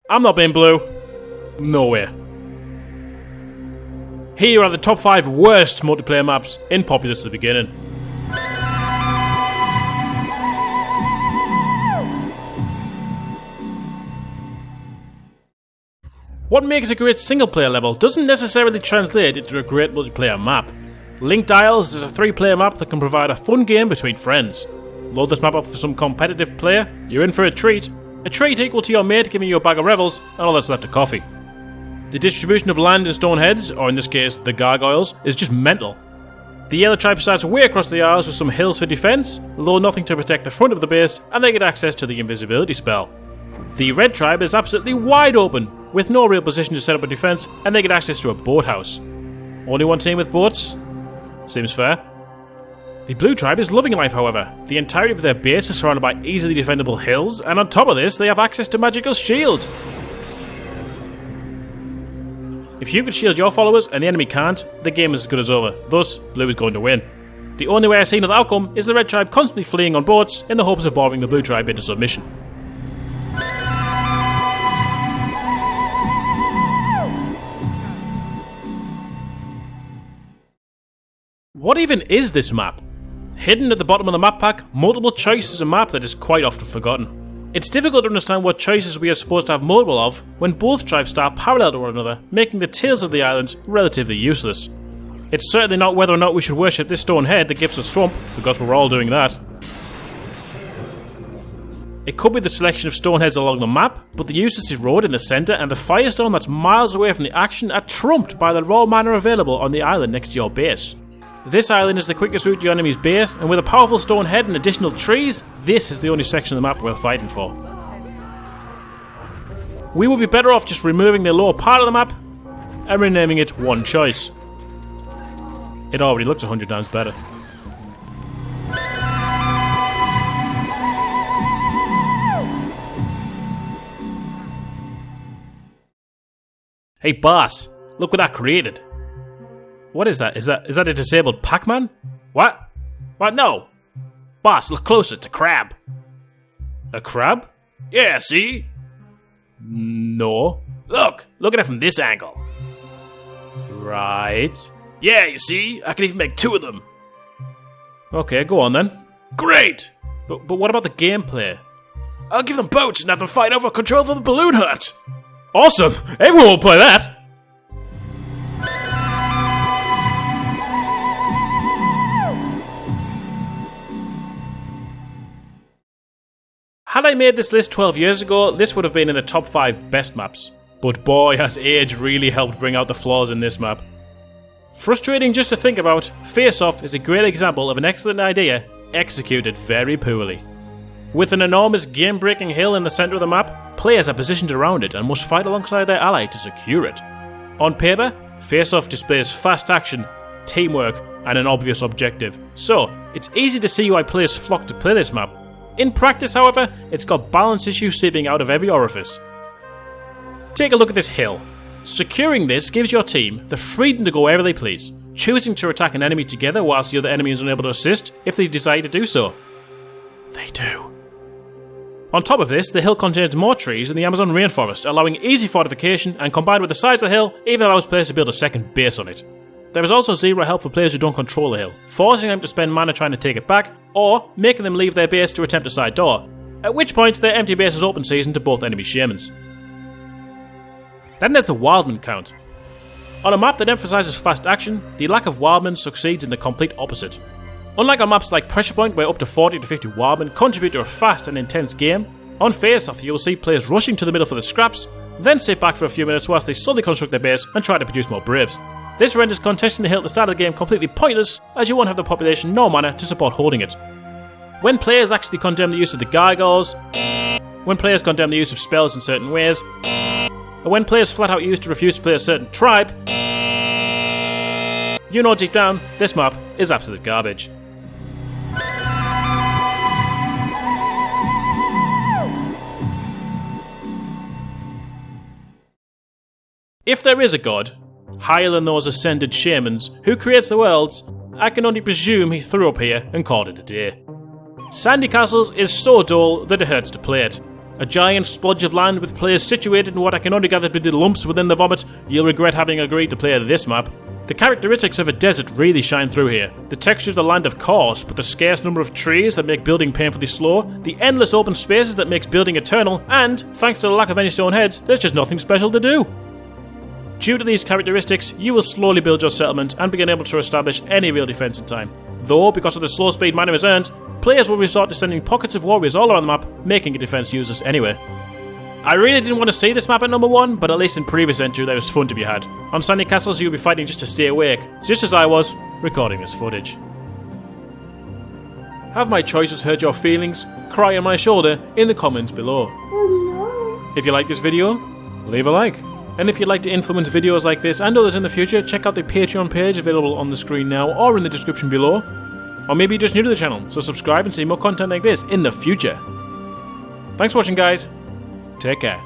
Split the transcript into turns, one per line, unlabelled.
I'm not being blue. Nowhere. Here are the top 5 worst multiplayer maps in Populous at the beginning. What makes a great single player level doesn't necessarily translate into a great multiplayer map. Linked Isles is a 3-player map that can provide a fun game between friends. Load this map up for some competitive player, you're in for a treat equal to your mate giving you a bag of revels and all that's left of coffee. The distribution of land in Stoneheads, or in this case the Gargoyles, is just mental. The Yellow Tribe starts way across the Isles with some hills for defence, though nothing to protect the front of the base, and they get access to the invisibility spell. The Red Tribe is absolutely wide open, with no real position to set up a defence, and they get access to a boathouse. Only one team with boats? Seems fair. The Blue Tribe is loving life, however. The entirety of their base is surrounded by easily defendable hills, and on top of this, they have access to Magical Shield. If you can shield your followers and the enemy can't, the game is as good as over. Thus, Blue is going to win. The only way I see another outcome is the Red Tribe constantly fleeing on boats in the hopes of boring the Blue Tribe into submission. What even is this map? Hidden at the bottom of the map pack, multiple choice is a map that is quite often forgotten. It's difficult to understand what choices we are supposed to have multiple of when both tribes start parallel to one another, making the tails of the islands relatively useless. It's certainly not whether or not we should worship this stone head that gives us swamp, because we're all doing that. It could be the selection of stone heads along the map, but the useless road in the centre and the firestone that's miles away from the action are trumped by the raw mana available on the island next to your base. This island is the quickest route to your enemy's base, and with a powerful stone head and additional trees, this is the only section of the map worth fighting for. We would be better off just removing the lower part of the map and renaming it One Choice. It already looks 100 times better. Hey boss, look what I created. What is that? Is that a disabled Pac-Man? What? What? No! Boss, look closer, it's a crab. A crab? Yeah, see? No. Look at it from this angle. Right. Yeah, you see? I can even make 2 of them. Okay, go on then. Great! But what about the gameplay? I'll give them boats and have them fight over control of the balloon hut! Awesome! Everyone will play that! Had I made this list 12 years ago, this would have been in the top 5 best maps. But boy, has age really helped bring out the flaws in this map. Frustrating just to think about, Fearsoft is a great example of an excellent idea executed very poorly. With an enormous game-breaking hill in the centre of the map, players are positioned around it and must fight alongside their ally to secure it. On paper, Fearsoft displays fast action, teamwork, and an obvious objective, so it's easy to see why players flock to play this map. In practice, however, it's got balance issues seeping out of every orifice. Take a look at this hill. Securing this gives your team the freedom to go wherever they please, choosing to attack an enemy together whilst the other enemy is unable to assist if they decide to do so. They do. On top of this, the hill contains more trees than the Amazon rainforest, allowing easy fortification, and combined with the size of the hill, even allows players to build a second base on it. There is also zero help for players who don't control the hill, forcing them to spend mana trying to take it back, or making them leave their base to attempt a side door, at which point their empty base is open season to both enemy shamans. Then there's the wildman count. On a map that emphasises fast action, the lack of wildmen succeeds in the complete opposite. Unlike on maps like Pressure Point, where up to 40 to 50 wildmen contribute to a fast and intense game, on Fearsoft you will see players rushing to the middle for the scraps, then sit back for a few minutes whilst they slowly construct their base and try to produce more braves. This renders contesting the hill at the start of the game completely pointless, as you won't have the population nor mana to support holding it. When players actually condemn the use of the gargoyles, when players condemn the use of spells in certain ways, and when players flat out use to refuse to play a certain tribe, you know deep down, this map is absolute garbage. If there is a god, higher than those ascended shamans, who creates the worlds, I can only presume he threw up here and called it a day. Sandy Castles is so dull that it hurts to play it. A giant splodge of land with players situated in what I can only gather to be the lumps within the vomit. You'll regret having agreed to play this map. The characteristics of a desert really shine through here. The texture of the land, of course, but the scarce number of trees that make building painfully slow, the endless open spaces that makes building eternal, and, thanks to the lack of any stone heads, there's just nothing special to do. Due to these characteristics, you will slowly build your settlement and begin able to establish any real defense in time. Though, because of the slow speed mana is earned, players will resort to sending pockets of warriors all around the map, making a defense useless anyway. I really didn't want to see this map at number 1, but at least in previous entry there was fun to be had. On sandy castles you'll be fighting just to stay awake, just as I was, recording this footage. Have my choices hurt your feelings? Cry on my shoulder in the comments below.
Oh no.
If you like this video, leave a like. And if you'd like to influence videos like this and others in the future, check out the Patreon page available on the screen now or in the description below. Or maybe you're just new to the channel, so subscribe and see more content like this in the future. Thanks for watching, guys. Take care.